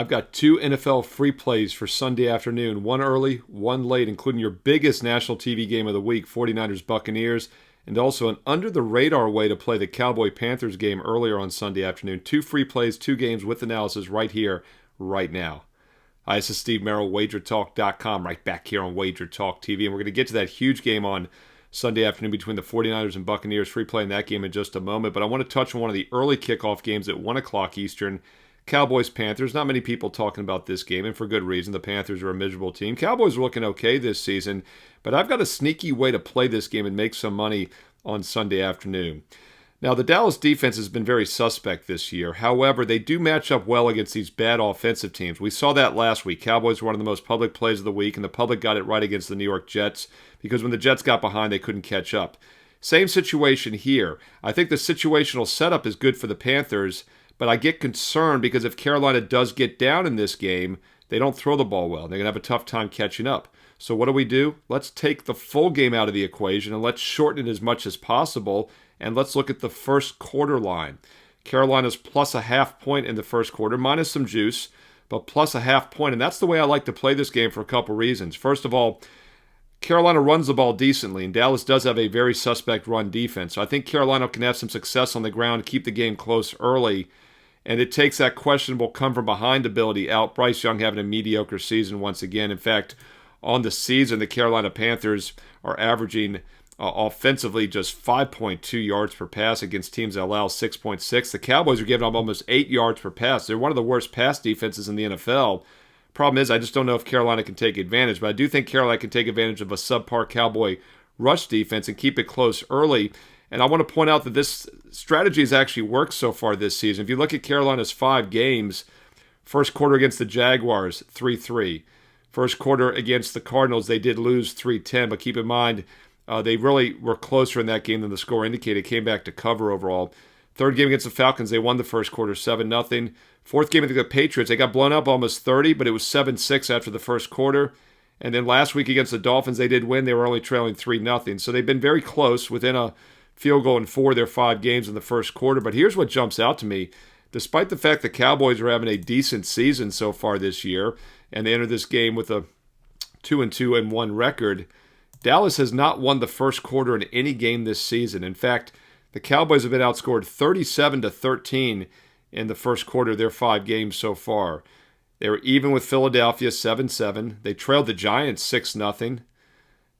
I've got two NFL free plays for Sunday afternoon, one early, one late, including your biggest national TV game of the week, 49ers Buccaneers, and also an under-the-radar way to play the Cowboy-Panthers game earlier on Sunday afternoon. Two free plays, two games with analysis right here, right now. Hi, this is Steve Merril, WagerTalk.com, right back here on WagerTalk TV, and we're going to get to that huge game on Sunday afternoon between the 49ers and Buccaneers, free play in that game in just a moment, but I want to touch on one of the early kickoff games at 1 o'clock Eastern, Cowboys-Panthers. Not many people talking about this game, and for good reason. The Panthers are a miserable team. Cowboys are looking okay this season, but I've got a sneaky way to play this game and make some money on Sunday afternoon. Now, the Dallas defense has been very suspect this year. However, they do match up well against these bad offensive teams. We saw that last week. Cowboys were one of the most public plays of the week, and the public got it right against the New York Jets because when the Jets got behind, they couldn't catch up. Same situation here. I think the situational setup is good for the Panthers, but I get concerned because if Carolina does get down in this game, they don't throw the ball well. They're going to have a tough time catching up. So what do? Let's take the full game out of the equation and let's shorten it as much as possible. And let's look at the first quarter line. Carolina's plus a half point in the first quarter, minus some juice, but plus a half point. And that's the way I like to play this game for a couple reasons. First of all, Carolina runs the ball decently, and Dallas does have a very suspect run defense. So I think Carolina can have some success on the ground, keep the game close early, and it takes that questionable come-from-behind ability out. Bryce Young having a mediocre season once again. In fact, on the season, the Carolina Panthers are averaging offensively just 5.2 yards per pass against teams that allow 6.6. The Cowboys are giving up almost 8 yards per pass. They're one of the worst pass defenses in the NFL. Problem is, I just don't know if Carolina can take advantage, but I do think Carolina can take advantage of a subpar Cowboy rush defense and keep it close early. And I want to point out that this strategy has actually worked so far this season. If you look at Carolina's 5 games, first quarter against the Jaguars, 3-3. First quarter against the Cardinals, they did lose 3-10, but keep in mind, they really were closer in that game than the score indicated. Came back to cover overall. Third game against the Falcons, they won the first quarter 7-0. Fourth game against the Patriots, they got blown up almost 30, but it was 7-6 after the first quarter. And then last week against the Dolphins, they did win. They were only trailing 3-0. So they've been very close within a field goal in 4 of their 5 games in the first quarter. But here's what jumps out to me. Despite the fact the Cowboys are having a decent season so far this year, and they enter this game with a 2-2-1 record, Dallas has not won the first quarter in any game this season. In fact, the Cowboys have been outscored 37-13 in the first quarter of their 5 games so far. They were even with Philadelphia 7-7. They trailed the Giants 6-0.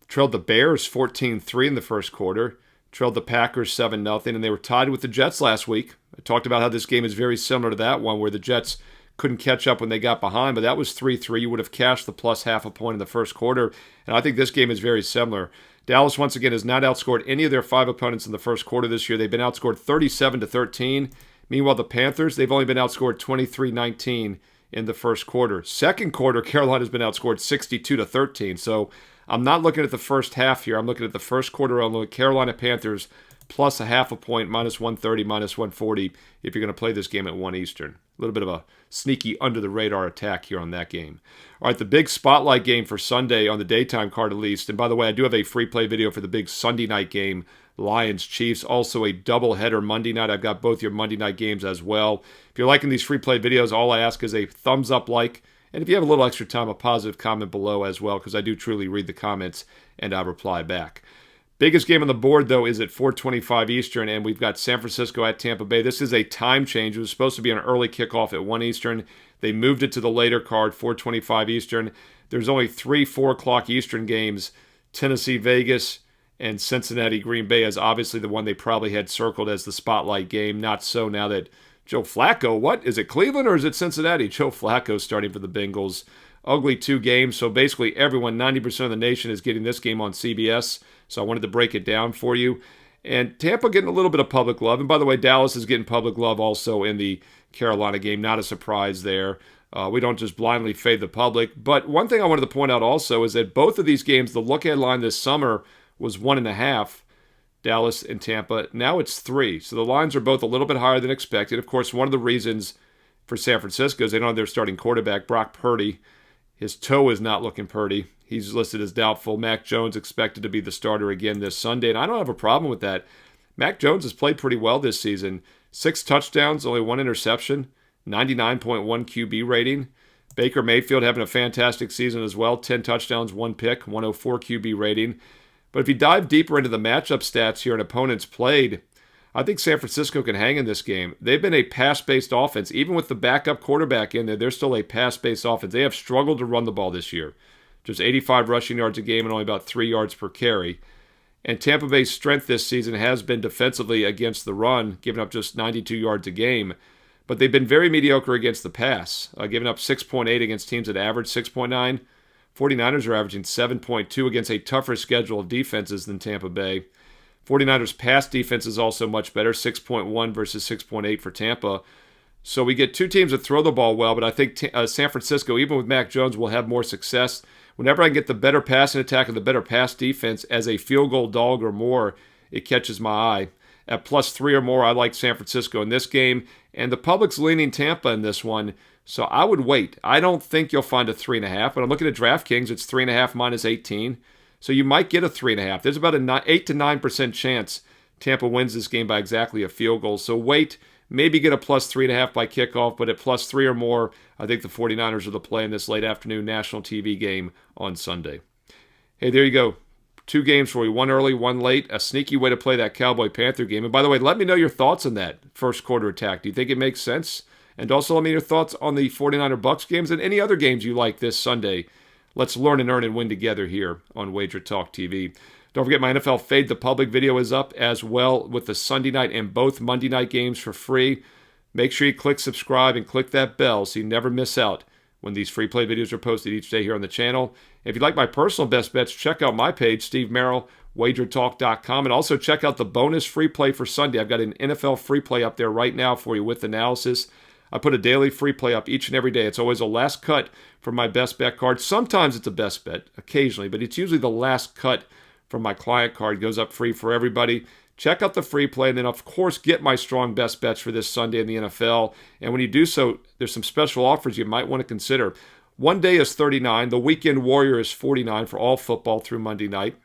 Trailed the Bears 14-3 in the first quarter. Trailed the Packers 7-0. And they were tied with the Jets last week. I talked about how this game is very similar to that one where the Jets couldn't catch up when they got behind, but that was 3-3. You would have cashed the plus half a point in the first quarter, and I think this game is very similar. Dallas, once again, has not outscored any of their 5 opponents in the first quarter this year. They've been outscored 37-13. Meanwhile, the Panthers, they've only been outscored 23-19 in the first quarter. Second quarter, Carolina's been outscored 62-13. So I'm not looking at the first half here. I'm looking at the first quarter only. Carolina Panthers plus a half a point, minus 130, minus 140 if you're going to play this game at 1 Eastern. A little bit of a sneaky under-the-radar attack here on that game. All right, the big spotlight game for Sunday on the daytime card at least. And by the way, I do have a free play video for the big Sunday night game, Lions-Chiefs. Also a doubleheader Monday night. I've got both your Monday night games as well. If you're liking these free play videos, all I ask is a thumbs up, like, and if you have a little extra time, a positive comment below as well, because I do truly read the comments and I reply back. Biggest game on the board, though, is at 4:25 Eastern, and we've got San Francisco at Tampa Bay. This is a time change. It was supposed to be an early kickoff at 1 Eastern. They moved it to the later card, 4:25 Eastern. There's only 3 4 o'clock Eastern games. Tennessee, Vegas, and Cincinnati, Green Bay is obviously the one they probably had circled as the spotlight game. Not so now that Joe Flacco, what? Is it Cleveland or is it Cincinnati? Joe Flacco starting for the Bengals. Ugly 2 games, so basically everyone, 90% of the nation, is getting this game on CBS. So I wanted to break it down for you. And Tampa getting a little bit of public love. And by the way, Dallas is getting public love also in the Carolina game. Not a surprise there. We don't just blindly fade the public. But one thing I wanted to point out also is that both of these games, the look-ahead line this summer was 1.5, Dallas and Tampa. Now it's 3. So the lines are both a little bit higher than expected. Of course, one of the reasons for San Francisco is they don't have their starting quarterback, Brock Purdy. His toe is not looking pretty. He's listed as doubtful. Mac Jones expected to be the starter again this Sunday, and I don't have a problem with that. Mac Jones has played pretty well this season. 6 touchdowns, only 1 interception. 99.1 QB rating. Baker Mayfield having a fantastic season as well. 10 touchdowns, 1 pick, 104 QB rating. But if you dive deeper into the matchup stats here and opponents played, I think San Francisco can hang in this game. They've been a pass-based offense. Even with the backup quarterback in there, they're still a pass-based offense. They have struggled to run the ball this year. Just 85 rushing yards a game and only about 3 yards per carry. And Tampa Bay's strength this season has been defensively against the run, giving up just 92 yards a game. But they've been very mediocre against the pass, giving up 6.8 against teams that average 6.9. 49ers are averaging 7.2 against a tougher schedule of defenses than Tampa Bay. 49ers pass defense is also much better, 6.1 versus 6.8 for Tampa. So we get two teams that throw the ball well, but I think San Francisco, even with Mac Jones, will have more success. Whenever I can get the better passing attack and the better pass defense as a field goal dog or more, it catches my eye. At +3 or more, I like San Francisco in this game, and the public's leaning Tampa in this one, so I would wait. I don't think you'll find a 3.5, but I'm looking at DraftKings, it's 3.5 minus 18. So you might get a 3.5. There's about an 8 to 9% chance Tampa wins this game by exactly a field goal. So wait, maybe get a +3.5 by kickoff, but at +3 or more, I think the 49ers are the play in this late afternoon national TV game on Sunday. Hey, there you go. 2 games for you, one early, one late. A sneaky way to play that Cowboy-Panther game. And by the way, let me know your thoughts on that first quarter attack. Do you think it makes sense? And also let me know your thoughts on the 49er-Bucs games and any other games you like this Sunday. Let's learn and earn and win together here on WagerTalk TV. Don't forget my NFL Fade the Public video is up as well with the Sunday night and both Monday night games for free. Make sure you click subscribe and click that bell so you never miss out when these free play videos are posted each day here on the channel. If you'd like my personal best bets, check out my page, Steve Merril, WagerTalk.com, and also check out the bonus free play for Sunday. I've got an NFL free play up there right now for you with analysis. I put a daily free play up each and every day. It's always a last cut from my best bet card. Sometimes it's a best bet, occasionally, but it's usually the last cut from my client card. It goes up free for everybody. Check out the free play, and then, of course, get my strong best bets for this Sunday in the NFL. And when you do so, there's some special offers you might want to consider. One day is $39. The Weekend Warrior is $49 for all football through Monday night.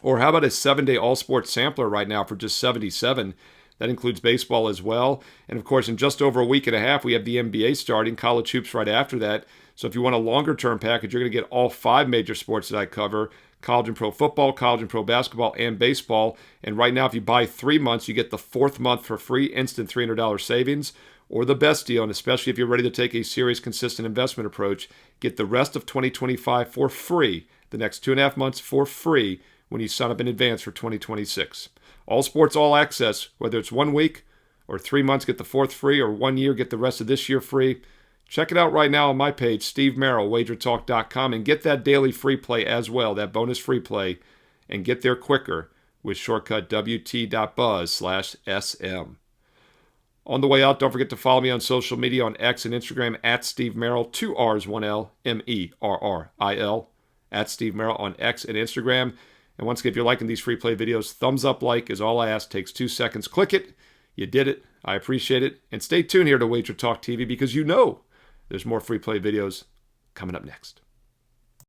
Or how about a 7-day all-sports sampler right now for just $77? That includes baseball as well. And, of course, in just over a week and a half, we have the NBA starting, college hoops right after that. So if you want a longer-term package, you're going to get all 5 major sports that I cover, college and pro football, college and pro basketball, and baseball. And right now, if you buy 3 months, you get the 4th month for free, instant $300 savings. Or the best deal, and especially if you're ready to take a serious, consistent investment approach, get the rest of 2025 for free, the next 2.5 months for free when you sign up in advance for 2026. All sports, all access, whether it's 1 week or 3 months, get the 4th free, or 1 year, get the rest of this year free. Check it out right now on my page, Steve Merril, WagerTalk.com, and get that daily free play as well, that bonus free play, and get there quicker with shortcut wt.buzz/SM. On the way out, don't forget to follow me on social media on X and Instagram at Steve Merril, 2 R's, 1 L, Merril, at Steve Merril on X and Instagram. And once again, if you're liking these free play videos, thumbs up like is all I ask. Takes 2 seconds. Click it. You did it. I appreciate it. And stay tuned here to WagerTalk TV because you know there's more free play videos coming up next.